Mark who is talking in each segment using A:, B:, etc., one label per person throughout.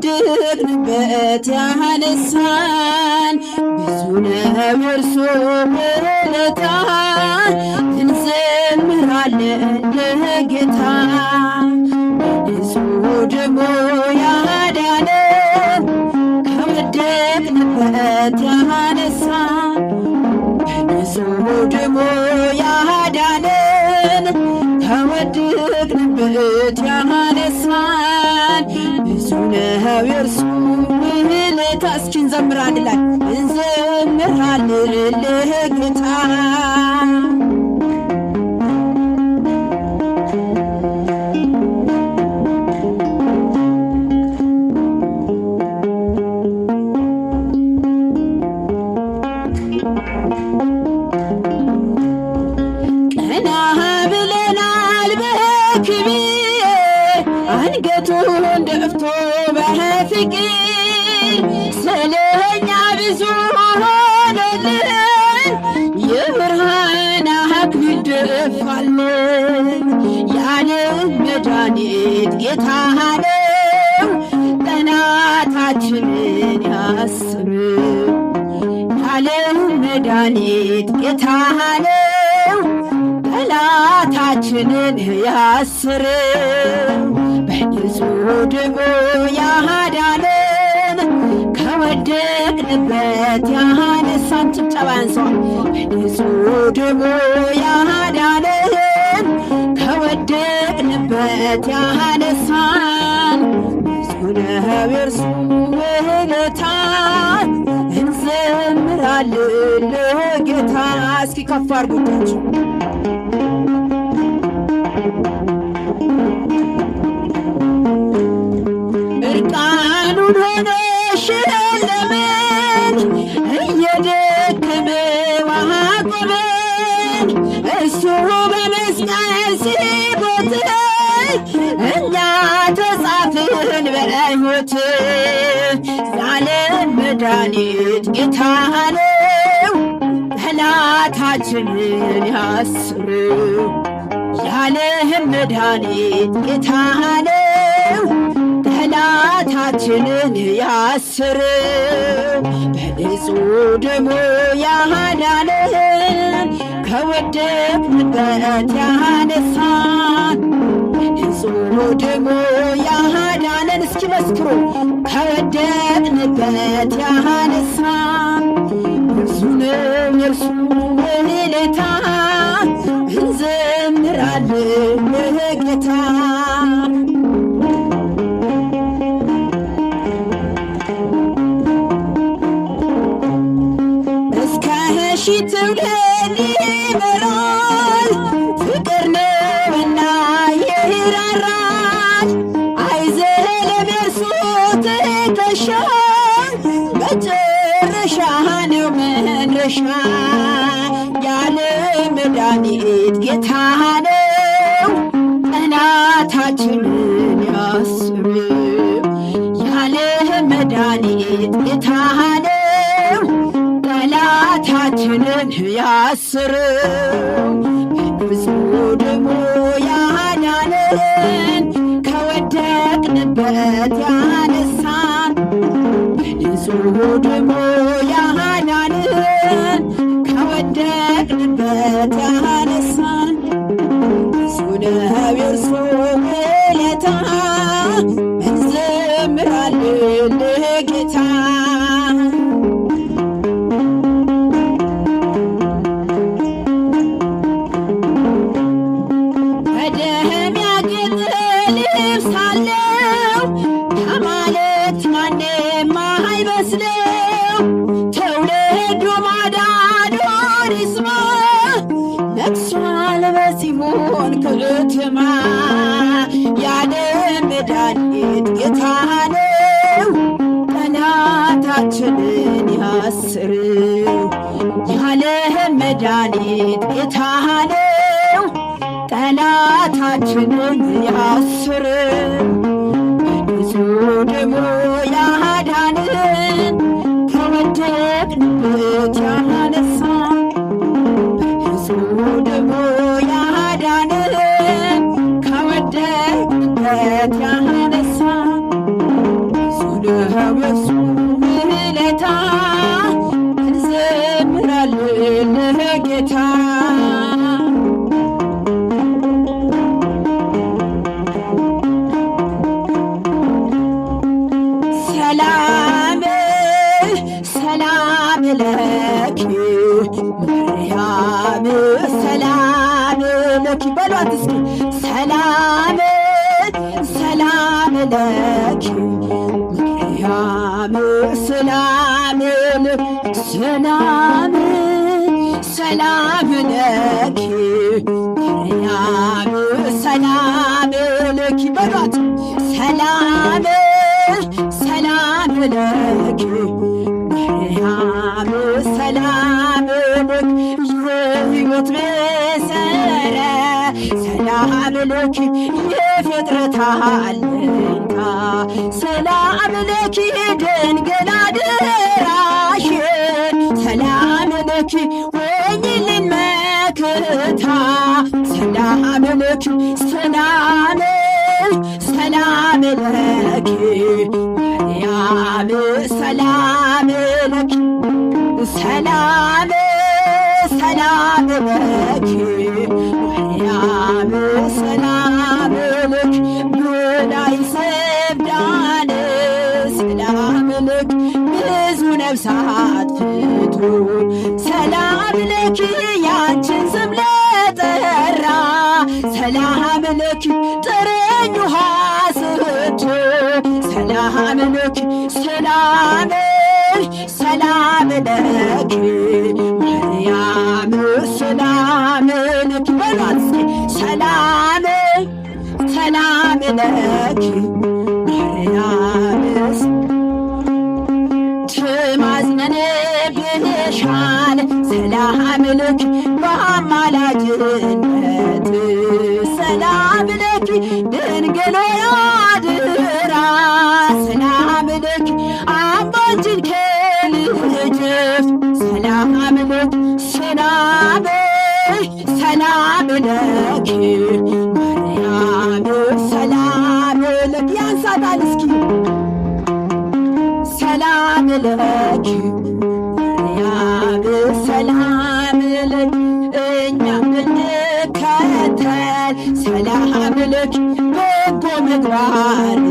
A: ከወደቅንበት ያነሳን ብዙ ነው የእርሱ ውለታ። እንዘምራለን ለጌታ በንጹሕ ደሙ ያዳነን ከወደቅንበት ያነሳን በንጹሕ ደሙ ያዳነን ከወደቅንበት ያነሳን ብዙ ነው የእርሱ ውለታ። እስኪ እንዘምራለን ለጌታ ቀና ብለናል በክብር አንገቱን ደፍቶ በፍቅር ስለኛ ብዙ ሆነልን የብርሃን አክሊል ደፋልን። የዓለም መድኃኒት ጌታ ነው ጠላታችንን ያስር። የዓለም መድኃኒት ጌታ ነው ጠላታችንን ያስር። በንጹሕ ደሙ ያዳነን ከወደቅንበት ያነሳን። ጭብጨባ ያንሰዋል። በንጹሕ ደሙ ያዳነን ከወደቅንበት ያነሳን ብዙ ነው የእርሱ ውለታ። እንዘምራለን ለጌታ። እስኪ ከፍ አድርጉታችሁ እርቃኑን ሆኖ ሸለመን እየደከመ አቆመን። እሱ በመስቀል ሲሞት እኛ ተጻፍን በሕይወት። የዓለም መድኃኒት ጌታ ነው ጠላታችንን ያስር። የዓለም መድኃኒት ጌታ ነው ጠላታችንን ያስር። በንጹሕ ደሙ ያዳነን ከወደቅንበት ያነሳን በንጹሕ ደሙ ያዳነን። እስኪ መስክሩ ከወደቅንበት ያነሳን ብዙ ነው የእርሱ ውለታ። እንዘምራለን ለጌታ እስከ ሺህ ትውልድ ይኖራል ፍቅር ነውና ይራራል። አይዘለም የእርሱ ትከሻ መጨረሻ ነው መድረሻ። የዓለም መድኃኒት ጌታ ነው ጠላታችንን ያስር። የዓለም መድኃኒት ጌታ ነው ጠላታችንን ያስር። በንጹሕ ደሙ ያዳነን ከወደቅንበት ያነሳን በንጹሕ ደሙ ያዳነን ከወደቅንበት ያነሳን ብዙ ነው የእርሱ ውለታ። እንዘምራለን ለጌታ በደም ያጌጠ ልብስ አለው ከማለት ማንም አይመስለው። ትውልዱ ማዳኑን ይስማ ነግሷል በጽዮን ከተማ። የዓለም መድኃኒት ጌታ ነው ጠላታችንን ያስር። የዓለም መድኃኒት ጌታ ነው ጠላታችንን ያስር። በንጹሕ ደሙ ያዳነን ከወደቅንበት ያነሳን በንጹሕ ደሙ ያዳነን ከወደቅንበት ያነሳን ብዙ ለኪ ማርያም ሰላም ለኪ በሏት እስኪ ሰላም ሰላም ለኪ ማርያም ሰላም ሰላም ሰላም ለኪ ማርያም ሰላም ለኪ በሏት ሰላም ሰላም ለኪ ማርያም ሰላም ለኪ የሕይወት መሰረት ሰላም ለኪ የፍጥረት አለኝታ ሰላም ለኪ ድንግል አደራሽን ሰላም ለኪ ወኝልን መክታ ሰላም ለኪ ሰላም ሰላም ለኪ ማርያም ሰላም ለኪ ሰላም ሰላም ለኪ ማርያም ሰላም ለኪ ብላይ ሰብዳን ሰላም ለኪ ብዙ ነፍሳት ፍቱ ሰላም ለኪ ያንቺን ስም ለጠራ ሰላም ለኪ ጥሬኝ ውሃ ስቱ ሰላም ለኪ ሰላም ሰላም ለኪ ማርያም ሰላም ለኪ በሏት ሰላም ሰላም ለኪ ማርያም ትማጽነንብሻል ሰላም ለኪ በአማላጅነት ሰላም ለኪ ድንግል አድራ ሰላም ለኪ አምባችን ከልጅፍ ሰላም ለኪ ሰላም ሰላም ለኪ ማርያም ሰላም ለኪ ያንሳታል እስኪ ሰላም ለኪ ማርያም ሰላም ለኪ እኛም ብንከተል ሰላም ለኪ በጎ ምግባርን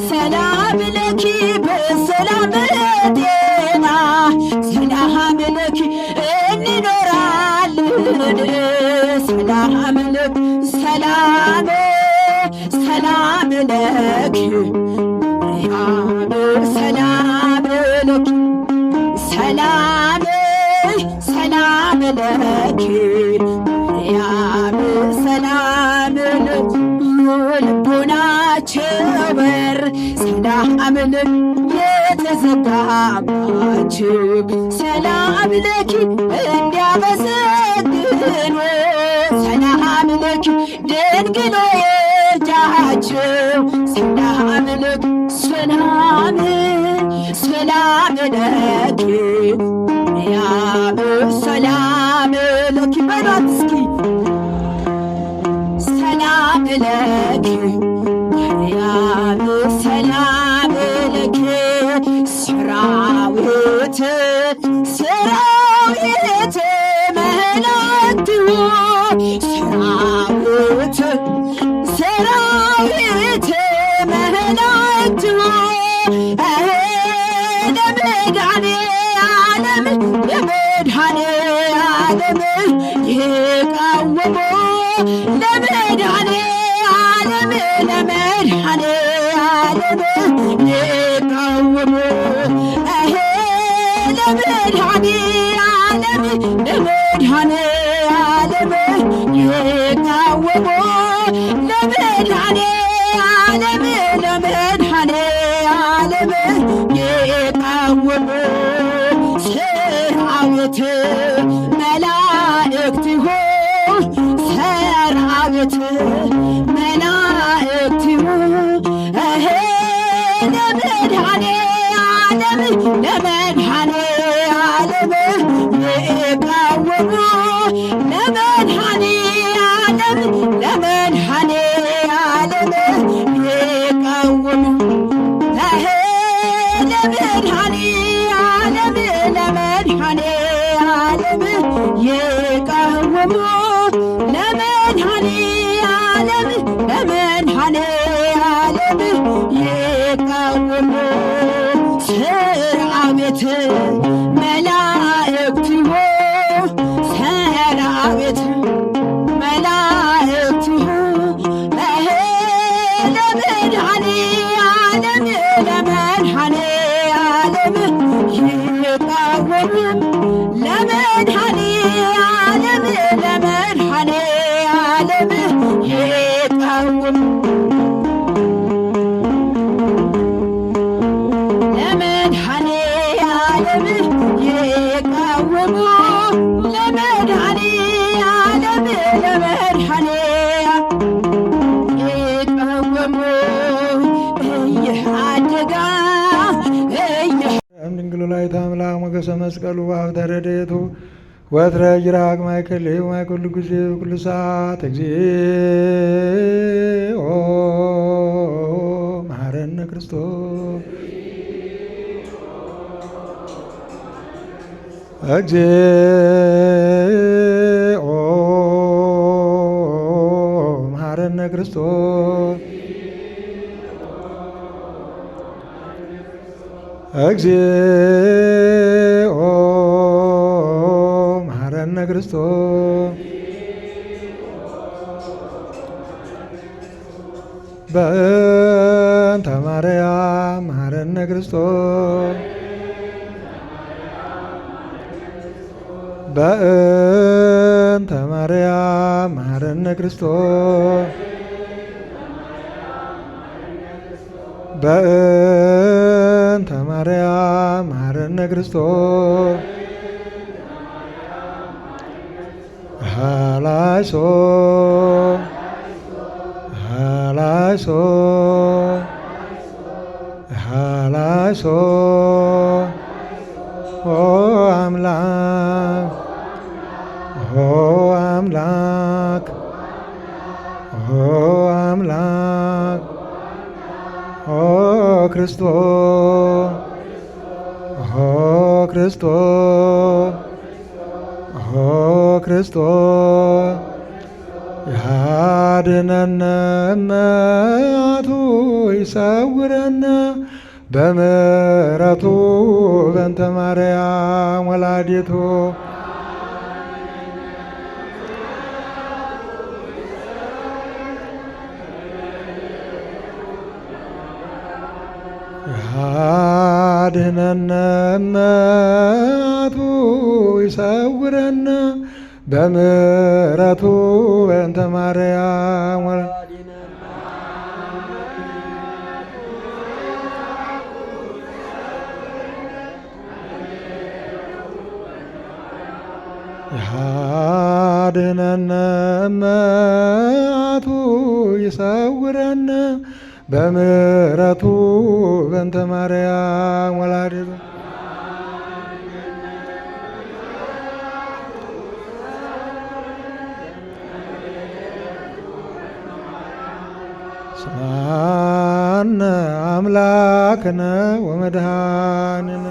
A: ሰላም ለኪ በሰላም ጤና ሰላም ለኪ እንኖራለን ሰላም ለኪ ሰላም ሰላም ለኪ ማርያም ሰላም ለኪ ሰላም ሰላም ለኪ ማርያም ሰላም ለኪ ልቡናቸው በር ሰላም ለኪ የተዘጋባችሁ ሰላም ለኪ እንዲያመሰግኑ ሰላም ለኪ ድንግል የልጃችሁ ሰላም ለኪ ሰላም ሰላም ለኪ ማርያም ሰላም ለኪ በሏት እስኪ ሰላም ለኪ ማርያም ሰላም ለኪ ሰራዊት ሰራዊት መላእክት ሰራዊት ሰራዊት መላእክት ለመድኃኔዓለም ይቃወሙ ለመድኃኔዓለም ለመድኃኔዓለም ይቃወሙ ለመድኃኔዓለም ለመድኃኔዓለም ይቃወሙ ለመድኃኔዓለም ለመድኃኔዓለም ይቃወሙ ሰራዊት መላእክት ሰራዊት መላእክት ለመድኃኔዓለም ለመድኃኔዓለም ይቃወሙ ለመድኃኔዓለም ለመድኃኔዓለም ይቃወሙ ለመድኃኔዓለም ለመድኃኔዓለም ለመድኃኔዓለም ለመድኃኔዓለም ይቃወሙ ለመድኃኔዓለም ይቃወሙ ለመድኃኔዓለም ለመድኃኔዓለም ይቃወሙ እየአደጋ
B: ድንግል ወላዲተ አምላክ ሞገሰ መስቀሉ በሀብተ ረድኤቱ ወትረ ይራቅ ማእከል ማእከሉ ጊዜ ኩሉ ሰዓት እግዚኦ መሐረነ ክርስቶስ እግዚኦ መሐረነ ክርስቶስ እግዚኦ መሐረነ ክርስቶስ በእንተ ማርያም መሐረነ ክርስቶስ በእንተ ማርያም መሐረነ ክርስቶስ በእንተ ማርያም መሐረነ ክርስቶስ ሃላይሶ ሃላይሶ ሃላይሶ ኦ አምላክ ኦ አምላክ ኦ አምላክ ኦ ክርስቶስ ኦ ክርስቶስ ኦ ክርስቶስ ያድነነ መዓቱ ይሰውረነ በምሕረቱ በእንተ ማርያም ወላዲቱ ያድነነ መዓቱ ይሰውረነ በምሕረቱ በእንተ ማርያም ያድነነ መዓቱ ይሰውረነ በምሕረቱ በእንተ ማርያም ወላዲቱ ስምዐነ አምላክነ ወመድኃኒነ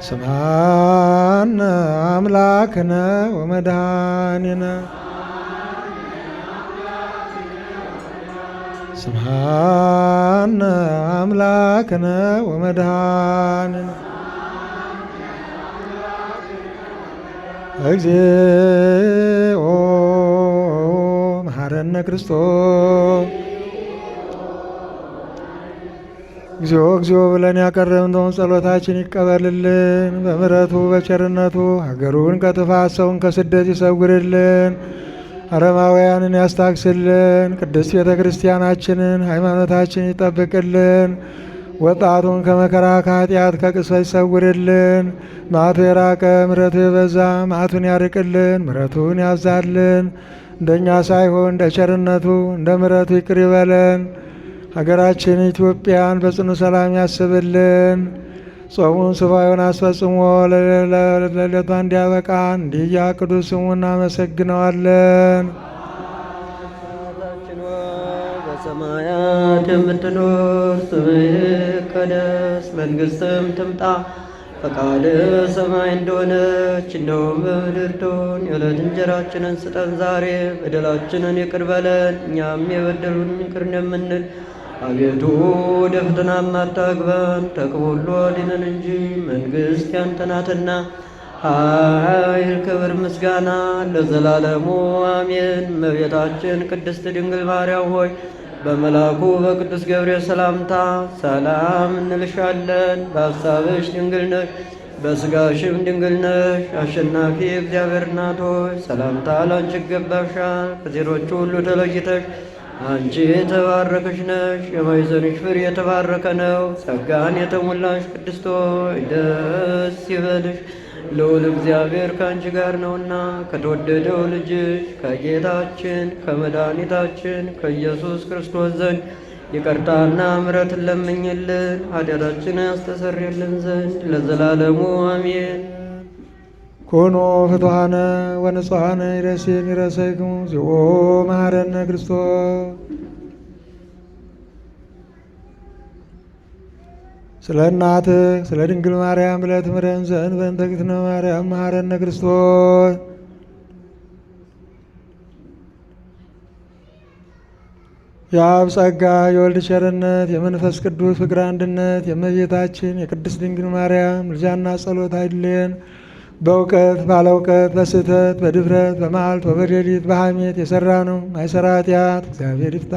B: ስምዐነ አምላክነ ወመድኃኒነ ስምዐነ አምላክነ ወመድኃኒነ እግዚኦ መሐረነ ክርስቶስ እግዚኦ እግዚኦ ብለን ያቀረብነውን ጸሎታችን ይቀበልልን። በምሕረቱ በቸርነቱ ሀገሩን ከጥፋት ሰውን ከስደት ይሰውርልን። አረማውያንን ያስታክስልን። ቅድስት ቤተ ክርስቲያናችንን ሃይማኖታችን ይጠብቅልን። ወጣቱን ከመከራ ከኃጢአት ከቅስፈት ይሰውርልን። መዓቱ የራቀ ምሕረቱ የበዛ መዓቱን ያርቅልን፣ ምሕረቱን ያብዛልን። እንደኛ ሳይሆን እንደ ቸርነቱ እንደ ምሕረቱ ይቅር ይበለን። ሀገራችን ኢትዮጵያን በጽኑ ሰላም ያስብልን። ጾሙን ሱባኤውን አስፈጽሞ ለዕለቷ እንዲያበቃን እንዲያ ቅዱስ ስሙን እናመሰግነዋለን።
C: በሰማያት የምትኖር ስምህ ይቀደስ፣ መንግሥትም ትምጣ፣ ፈቃድህ ሰማይ እንደሆነች እንዲሁ በምድር ትሁን። የዕለት እንጀራችንን ስጠን ዛሬ፣ በደላችንን ይቅር በለን እኛም የበደሉንን ይቅር እንደምንል። አቤቱ ወደ ፈተናም አታግባን፣ ከክፉ ሁሉ አድነን እንጂ መንግሥት ያንተ ናትና፣ ኃይል፣ ክብር፣ ምስጋና ለዘላለሙ አሜን። እመቤታችን ቅድስት ድንግል ማርያም ሆይ በመልአኩ በቅዱስ ገብርኤል ሰላምታ ሰላም እንልሻለን። በሐሳብሽ ድንግል ነሽ፣ በሥጋሽም ድንግል ነሽ። አሸናፊ እግዚአብሔር እናት ሆይ ሰላምታ ላንቺ ይገባሻል። ከሴቶች ሁሉ ተለይተሽ አንቺ የተባረከሽ ነሽ፣ የማኅፀንሽ ፍሬ የተባረከ ነው። ጸጋን የተሞላሽ ቅድስት ሆይ ደስ ይበልሽ፣ ልዑል እግዚአብሔር ከአንቺ ጋር ነውና ከተወደደው ልጅሽ ከጌታችን ከመድኃኒታችን ከኢየሱስ ክርስቶስ ዘንድ ይቅርታና ምሕረትን ለምኝልን ኃጢአታችንን ያስተሰርይልን ዘንድ ለዘላለሙ አሜን።
B: ኮኖ ፍትሐነ ወንጹሐነ ይረሴን ይረሰይክሙ እግዚኦ መሐረነ ክርስቶስ። ስለ እናትህ ስለ ድንግል ማርያም ብለህ ትምረን ዘንድ በእንተ እግዝእትነ ማርያም መሐረነ ክርስቶስ። የአብ ጸጋ የወልድ ቸርነት የመንፈስ ቅዱስ ፍቅር አንድነት የእመቤታችን የቅድስት ድንግል ማርያም ምልጃና ጸሎት አይለየን። በእውቀት ባለእውቀት በስህተት በድፍረት በመዓልት ወበሌሊት በሐሜት የሠራ ነው ማይሠራ ኃጢአት እግዚአብሔር ይፍታ።